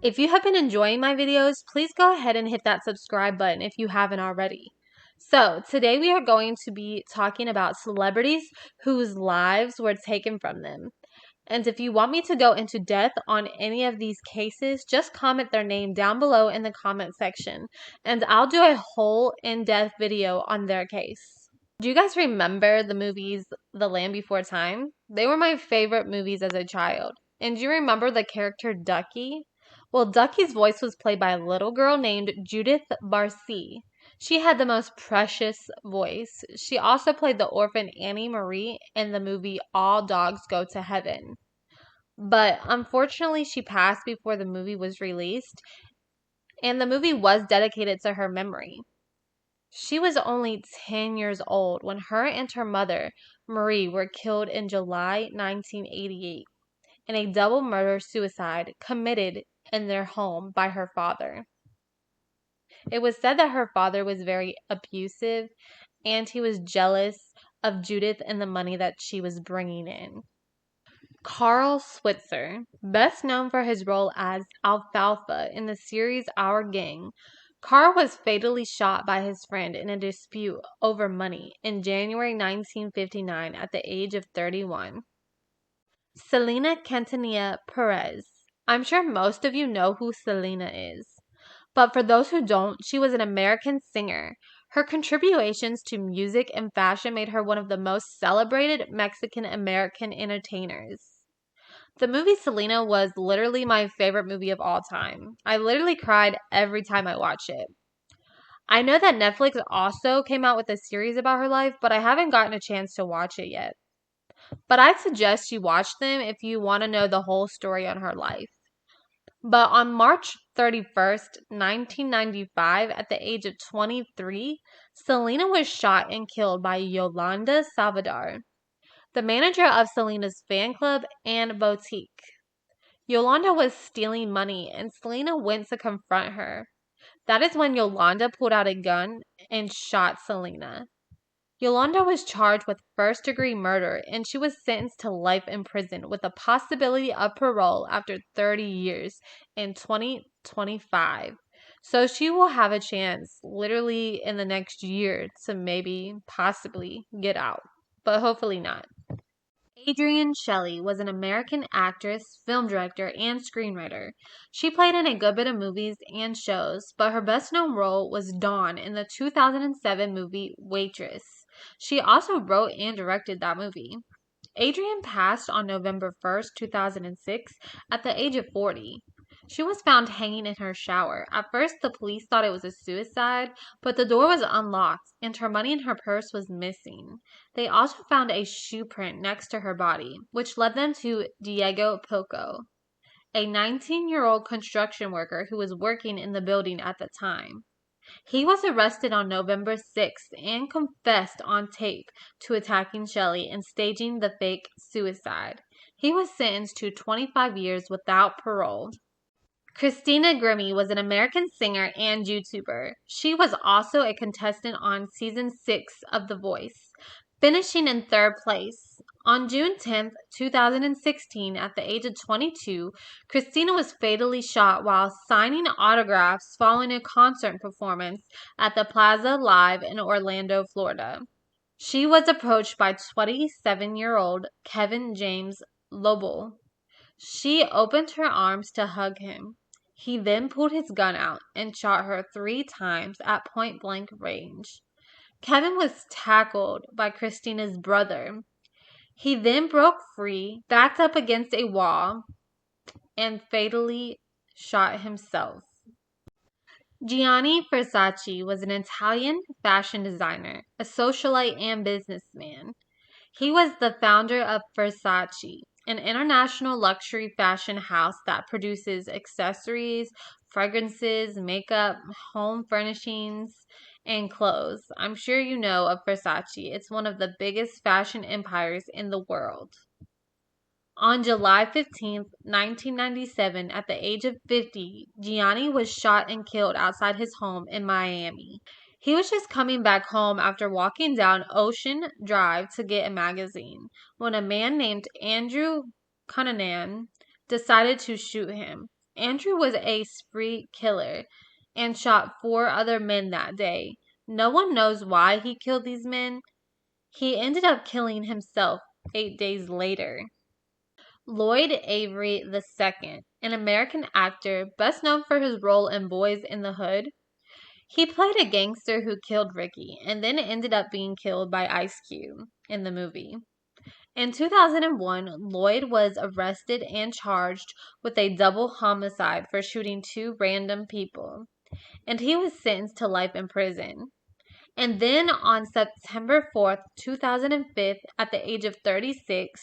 If you have been enjoying my videos, please go ahead and hit that subscribe button if you haven't already. So, today we are going to be talking about celebrities whose lives were taken from them. And if you want me to go into depth on any of these cases, just comment their name down below in the comment section, and I'll do a whole in-depth video on their case. Do you guys remember the movies The Land Before Time? They were my favorite movies as a child. And do you remember the character Ducky? Well, Ducky's voice was played by a little girl named Judith Barcy. She had the most precious voice. She also played the orphan Annie Marie in the movie All Dogs Go to Heaven. But unfortunately, she passed before the movie was released, and the movie was dedicated to her memory. She was only 10 years old when her and her mother, Marie, were killed in July 1988 in a double murder-suicide committed in their home by her father. It was said that her father was very abusive and he was jealous of Judith and the money that she was bringing in. Carl Switzer, best known for his role as Alfalfa in the series Our Gang, Carl was fatally shot by his friend in a dispute over money in January 1959 at the age of 31. Selena Quintanilla Perez. I'm sure most of you know who Selena is. But for those who don't, she was an American singer. Her contributions to music and fashion made her one of the most celebrated Mexican-American entertainers. The movie Selena was literally my favorite movie of all time. I literally cried every time I watched it. I know that Netflix also came out with a series about her life, but I haven't gotten a chance to watch it yet. But I'd suggest you watch them if you want to know the whole story on her life. But on March 31st, 1995, at the age of 23, Selena was shot and killed by Yolanda Salvador, the manager of Selena's fan club and boutique. Yolanda was stealing money and Selena went to confront her. That is when Yolanda pulled out a gun and shot Selena. Yolanda was charged with first-degree murder and she was sentenced to life in prison with the possibility of parole after 30 years in 2025. So she will have a chance literally in the next year to maybe possibly get out, but hopefully not. Adrienne Shelly was an American actress, film director, and screenwriter. She played in a good bit of movies and shows, but her best-known role was Dawn in the 2007 movie Waitress. She also wrote and directed that movie. Adrienne passed on November 1st, 2006, at the age of 40. She was found hanging in her shower. At first, the police thought it was a suicide, but the door was unlocked and her money in her purse was missing. They also found a shoe print next to her body, which led them to Diego Poco, a 19-year-old construction worker who was working in the building at the time. He was arrested on November 6th and confessed on tape to attacking Shelly and staging the fake suicide. He was sentenced to 25 years without parole. Christina Grimmie was an American singer and YouTuber. She was also a contestant on season 6 of The Voice, finishing in 3rd place. On June 10, 2016, at the age of 22, Christina was fatally shot while signing autographs following a concert performance at the Plaza Live in Orlando, Florida. She was approached by 27-year-old Kevin James Lobel. She opened her arms to hug him. He then pulled his gun out and shot her 3 times at point-blank range. Kevin was tackled by Christina's brother. He then broke free, backed up against a wall, and fatally shot himself. Gianni Versace was an Italian fashion designer, a socialite, and businessman. He was the founder of Versace, an international luxury fashion house that produces accessories, fragrances, makeup, home furnishings, and clothes. I'm sure you know of Versace. It's one of the biggest fashion empires in the world. On July 15, 1997, at the age of 50, Gianni was shot and killed outside his home in Miami. He was just coming back home after walking down Ocean Drive to get a magazine when a man named Andrew Cunanan decided to shoot him. Andrew was a spree killer and shot 4 other men that day. No one knows why he killed these men. He ended up killing himself 8 days later. Lloyd Avery II, an American actor best known for his role in Boys in the Hood. He played a gangster who killed Ricky and then ended up being killed by Ice Cube in the movie. In 2001, Lloyd was arrested and charged with a double homicide for shooting 2 random people, and he was sentenced to life in prison. And then on September 4th, 2005, at the age of 36,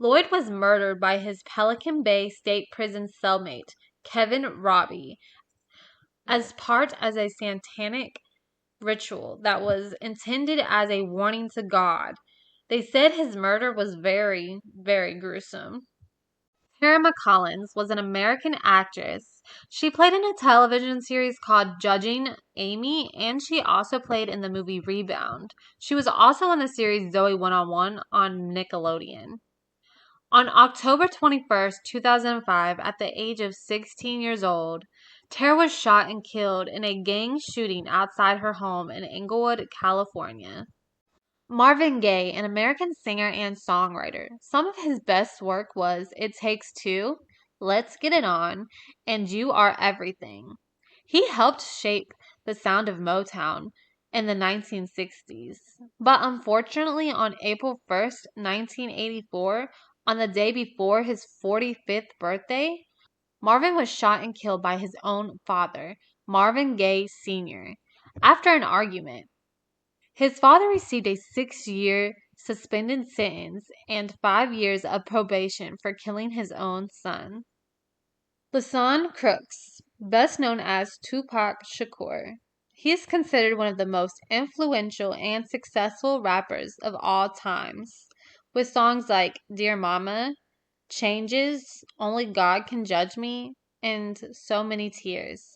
Lloyd was murdered by his Pelican Bay State Prison cellmate, Kevin Robbie, as part of a satanic ritual that was intended as a warning to God. They said his murder was very, very gruesome. Tara McCollins was an American actress. She played in a television series called Judging Amy, and she also played in the movie Rebound. She was also in the series Zoe 101 on Nickelodeon. On October 21st, 2005, at the age of 16 years old, Tara was shot and killed in a gang shooting outside her home in Inglewood, California. Marvin Gaye, an American singer and songwriter. Some of his best work was It Takes Two, Let's Get It On, and You Are Everything. He helped shape the sound of Motown in the 1960s. But unfortunately, on April 1st, 1984, on the day before his 45th birthday, Marvin was shot and killed by his own father, Marvin Gaye Sr., after an argument. His father received a 6-year suspended sentence and 5 years of probation for killing his own son. LaShawn Crooks, best known as Tupac Shakur. He is considered one of the most influential and successful rappers of all times, with songs like Dear Mama, Changes, Only God Can Judge Me, and So Many Tears.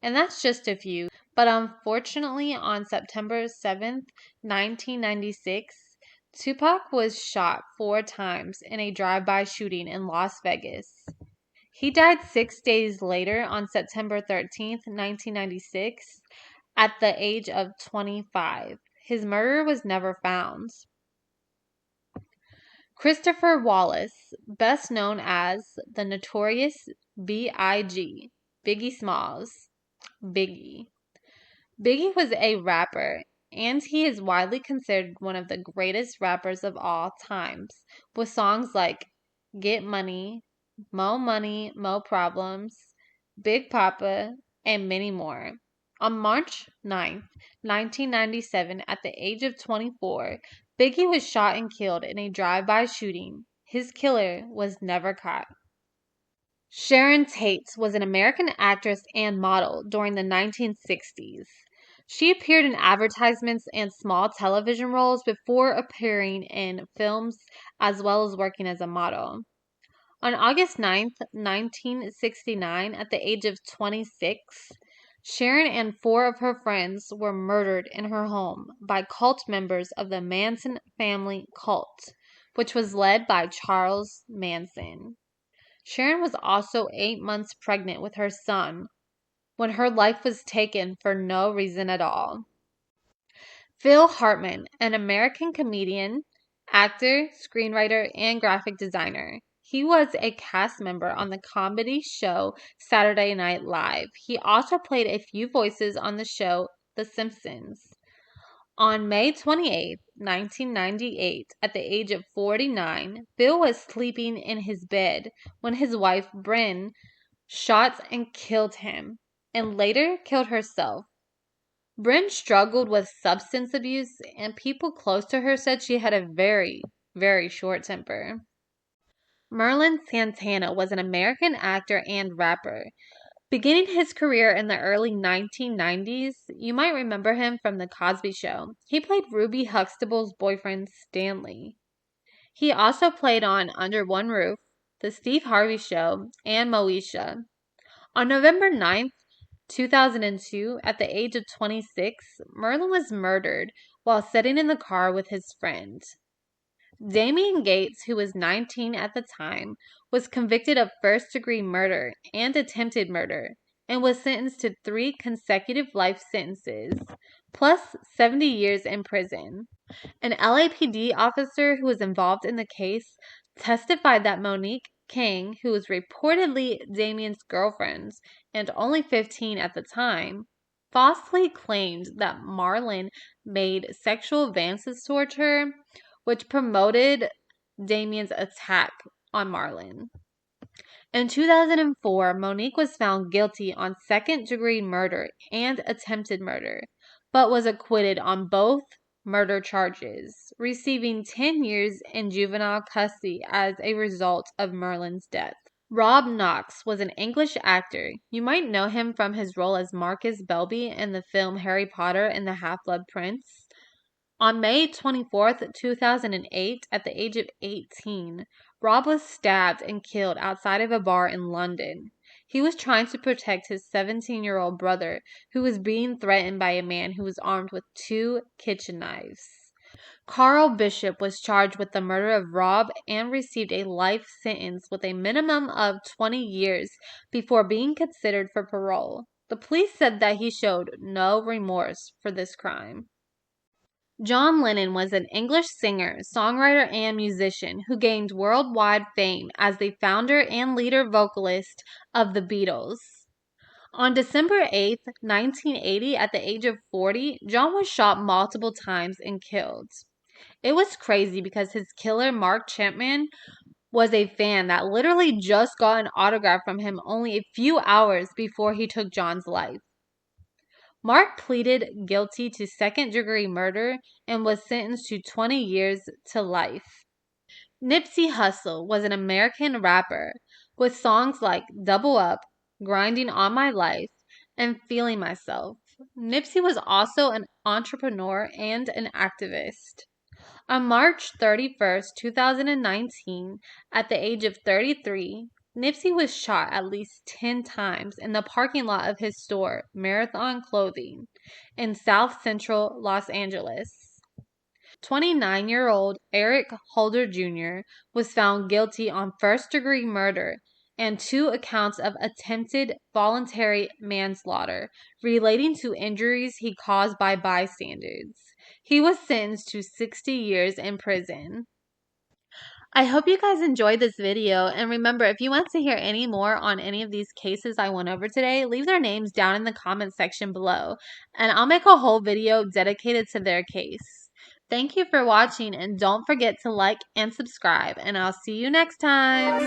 And that's just a few. But unfortunately, on September 7th, 1996, Tupac was shot 4 times in a drive-by shooting in Las Vegas. He died 6 days later on September 13th, 1996, at the age of 25. His murderer was never found. Christopher Wallace, best known as the Notorious B.I.G., Biggie Smalls. Biggie. Biggie was a rapper, and he is widely considered one of the greatest rappers of all times, with songs like Get Money, Mo Problems, Big Papa, and many more. On March 9th, 1997, at the age of 24, Biggie was shot and killed in a drive-by shooting. His killer was never caught. Sharon Tate was an American actress and model during the 1960s. She appeared in advertisements and small television roles before appearing in films as well as working as a model. On August 9th, 1969, at the age of 26, Sharon and 4 of her friends were murdered in her home by cult members of the Manson family cult, which was led by Charles Manson. Sharon was also 8 months pregnant with her son when her life was taken for no reason at all. Phil Hartman, an American comedian, actor, screenwriter, and graphic designer. He was a cast member on the comedy show Saturday Night Live. He also played a few voices on the show The Simpsons. On May 28, 1998, at the age of 49, Phil was sleeping in his bed when his wife, Bryn, shot and killed him, and later killed herself. Bryn struggled with substance abuse, and people close to her said she had a very, very short temper. Merlin Santana was an American actor and rapper. Beginning his career in the early 1990s, you might remember him from The Cosby Show. He played Ruby Huxtable's boyfriend, Stanley. He also played on Under One Roof, The Steve Harvey Show, and Moesha. On November 9th, 2002, at the age of 26, Merlin was murdered while sitting in the car with his friend. Damien Gates, who was 19 at the time, was convicted of first-degree murder and attempted murder and was sentenced to 3 consecutive life sentences, plus 70 years in prison. An LAPD officer who was involved in the case testified that Monique King, who was reportedly Damien's girlfriend and only 15 at the time, falsely claimed that Marlon made sexual advances toward her, which promoted Damien's attack on Marlon. In 2004, Monique was found guilty on second-degree murder and attempted murder, but was acquitted on both murder charges, receiving 10 years in juvenile custody as a result of Marlon's death. Rob Knox was an English actor. You might know him from his role as Marcus Belby in the film Harry Potter and the Half-Blood Prince. On May 24th, 2008, at the age of 18, Rob was stabbed and killed outside of a bar in London. He was trying to protect his 17-year-old brother, who was being threatened by a man who was armed with 2 kitchen knives. Carl Bishop was charged with the murder of Rob and received a life sentence with a minimum of 20 years before being considered for parole. The police said that he showed no remorse for this crime. John Lennon was an English singer, songwriter, and musician who gained worldwide fame as the founder and leader vocalist of the Beatles. On December 8, 1980, at the age of 40, John was shot multiple times and killed. It was crazy because his killer, Mark Chapman, was a fan that literally just got an autograph from him only a few hours before he took John's life. Mark pleaded guilty to second-degree murder and was sentenced to 20 years to life. Nipsey Hussle was an American rapper with songs like Double Up, Grinding on My Life, and Feeling Myself. Nipsey was also an entrepreneur and an activist. On March 31st, 2019, at the age of 33, Nipsey was shot at least 10 times in the parking lot of his store, Marathon Clothing, in South Central Los Angeles. 29-year-old Eric Holder Jr. was found guilty on first-degree murder and 2 accounts of attempted voluntary manslaughter relating to injuries he caused by bystanders. He was sentenced to 60 years in prison. I hope you guys enjoyed this video, and remember, if you want to hear any more on any of these cases I went over today, leave their names down in the comment section below, and I'll make a whole video dedicated to their case. Thank you for watching, and don't forget to like and subscribe, and I'll see you next time.